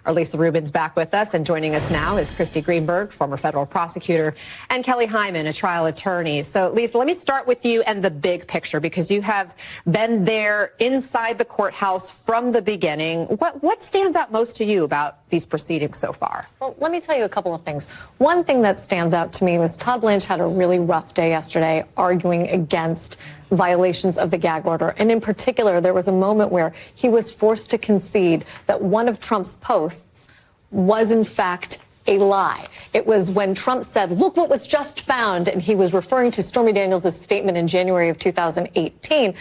Our Lisa Rubin's back with us, and joining us now is Christy Greenberg, former federal prosecutor, and Kelly Hyman, a trial attorney. So, Lisa, let me start with you and the big picture, because you have been there inside the courthouse from the beginning. What stands out most to you about these proceedings so far? Well, let me tell you a couple of things. One thing that stands out to me was Todd Blanche had a really rough day yesterday arguing against violations of the gag order. And in particular, there was a moment where he was forced to concede that one of Trump's posts was, in fact, a lie. It was when Trump said, "Look what was just found," and he was referring to Stormy Daniels' statement in January of 2018.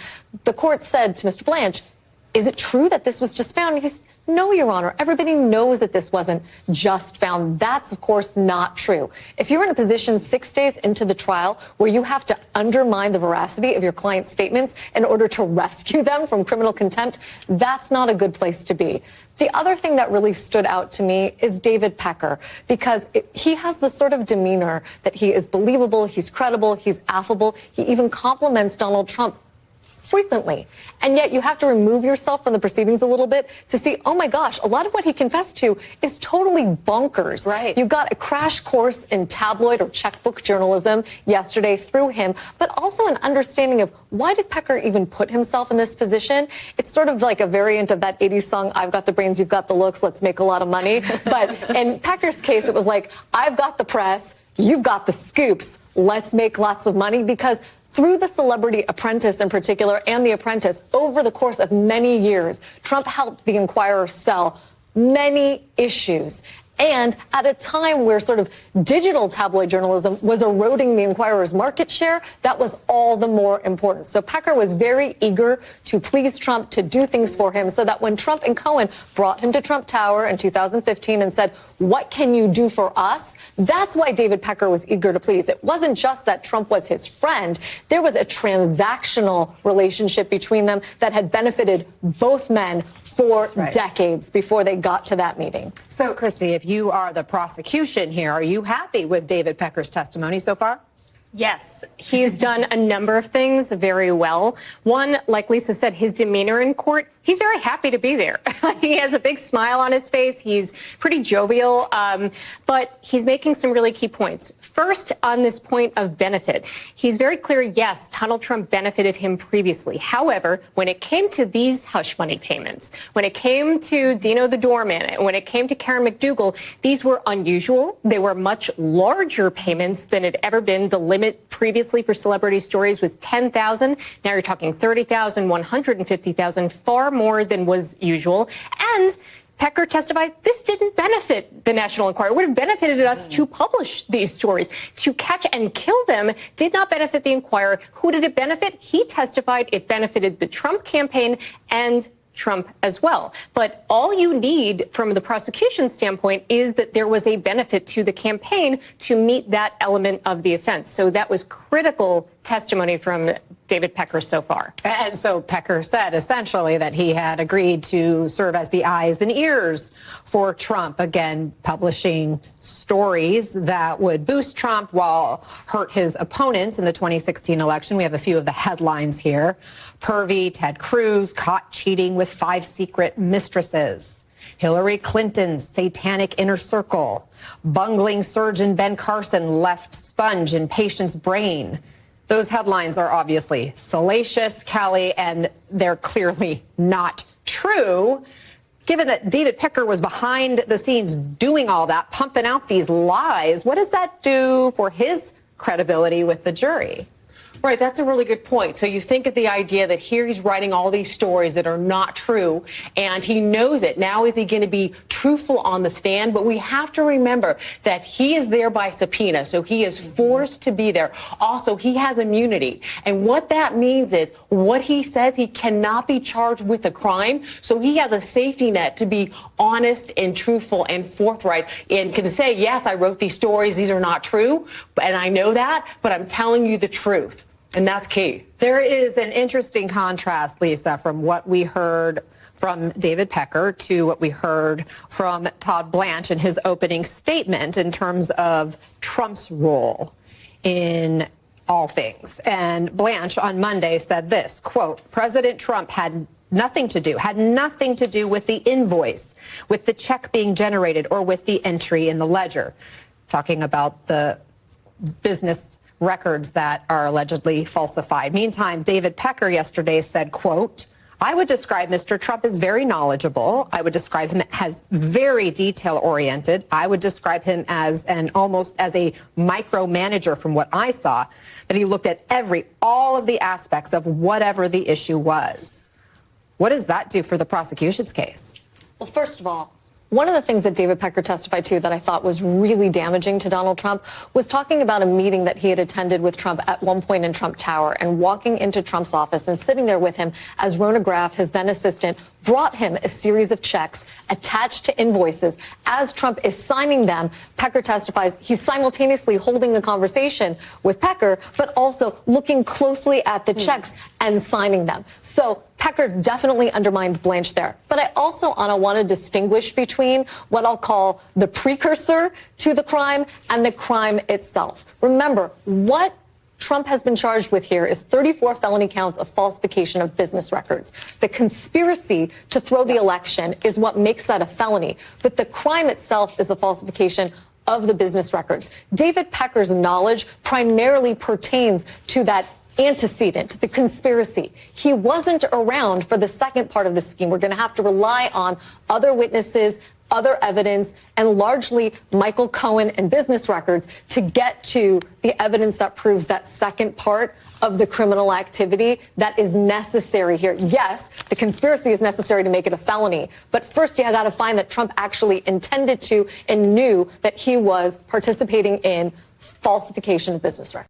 The court said to Mr. Blanche, "Is it true that this was just found?" And he said, "No, Your Honor. Everybody knows that this wasn't just found." That's, of course, not true. If you're in a position 6 days into the trial where you have to undermine the veracity of your client's statements in order to rescue them from criminal contempt, that's not a good place to be. The other thing that really stood out to me is David Pecker, because he has the sort of demeanor that he is believable, he's credible, he's affable, he even compliments Donald Trump frequently. And yet you have to remove yourself from the proceedings a little bit to see, oh my gosh, a lot of what he confessed to is totally bonkers. Right. You got a crash course in tabloid or checkbook journalism yesterday through him, but also an understanding of why did Pecker even put himself in this position? It's sort of like a variant of that 80s song, "I've got the brains, you've got the looks, let's make a lot of money." But in Pecker's case, it was like, I've got the press, you've got the scoops, let's make lots of money, because through the Celebrity Apprentice in particular and The Apprentice, over the course of many years, Trump helped the Enquirer sell many issues. And at a time where sort of digital tabloid journalism was eroding the Enquirer's market share, that was all the more important. So Pecker was very eager to please Trump, to do things for him, so that when Trump and Cohen brought him to Trump Tower in 2015 and said, "What can you do for us?" That's why David Pecker was eager to please. It wasn't just that Trump was his friend. There was a transactional relationship between them that had benefited both men for decades before they got to that meeting. So, Christy, if you are the prosecution here, are you happy with David Pecker's testimony so far? Yes, he's done a number of things very well. One, like Lisa said, his demeanor in court, he's very happy to be there. He has a big smile on his face. He's pretty jovial, but he's making some really key points. First, on this point of benefit, he's very clear, yes, Donald Trump benefited him previously. However, when it came to these hush money payments, when it came to Dino the doorman, and when it came to Karen McDougal, these were unusual. They were much larger payments than had ever been. The limit previously for celebrity stories was $10,000. Now you're talking $30,000, $150,000, far more than was usual. And Pecker testified this didn't benefit the National Enquirer. It would have benefited us to publish these stories. To catch and kill them did not benefit the Enquirer. Who did it benefit? He testified it benefited the Trump campaign and Trump as well. But all you need from the prosecution standpoint is that there was a benefit to the campaign to meet that element of the offense. So that was critical testimony from David Pecker so far. And so Pecker said essentially that he had agreed to serve as the eyes and ears for Trump, again, publishing stories that would boost Trump while hurt his opponents in the 2016 election. We have a few of the headlines here. Pervy Ted Cruz caught cheating with 5 secret mistresses. Hillary Clinton's satanic inner circle. Bungling surgeon Ben Carson left sponge in patient's brain. Those headlines are obviously salacious, Kelly, and they're clearly not true. Given that David Pecker was behind the scenes doing all that, pumping out these lies, what does that do for his credibility with the jury? Right, that's a really good point. So you think of the idea that here he's writing all these stories that are not true, and he knows it. Now is he going to be truthful on the stand? But we have to remember that he is there by subpoena, so he is forced to be there. Also, he has immunity. And what that means is what he says, he cannot be charged with a crime. So he has a safety net to be honest and truthful and forthright and can say, yes, I wrote these stories. These are not true. And I know that, but I'm telling you the truth. And that's key. There is an interesting contrast, Lisa, from what we heard from David Pecker to what we heard from Todd Blanche in his opening statement in terms of Trump's role in all things. And Blanche on Monday said this, quote, President Trump had had nothing to do with the invoice, with the check being generated, or with the entry in the ledger. Talking about the business records that are allegedly falsified. Meantime, David Pecker yesterday said, quote, "I would describe Mr. Trump as very knowledgeable. I would describe him as very detail-oriented. I would describe him as almost as a micromanager from what I saw, that he looked at all of the aspects of whatever the issue was." What does that do for the prosecution's case? Well, first of all, one of the things that David Pecker testified to that I thought was really damaging to Donald Trump was talking about a meeting that he had attended with Trump at one point in Trump Tower, and walking into Trump's office and sitting there with him as Rona Graff, his then assistant, brought him a series of checks attached to invoices. As Trump is signing them, Pecker testifies he's simultaneously holding a conversation with Pecker, but also looking closely at the checks and signing them. So Pecker definitely undermined Blanche there. But I also, Anna, want to distinguish between what I'll call the precursor to the crime and the crime itself. Remember, what Trump has been charged with here is 34 felony counts of falsification of business records. The conspiracy to throw the election is what makes that a felony. But the crime itself is the falsification of the business records. David Pecker's knowledge primarily pertains to that antecedent, the conspiracy. He wasn't around for the second part of the scheme. We're going to have to rely on other witnesses, other evidence, and largely Michael Cohen and business records to get to the evidence that proves that second part of the criminal activity that is necessary here. Yes, the conspiracy is necessary to make it a felony, but first you got to find that Trump actually intended to and knew that he was participating in falsification of business records.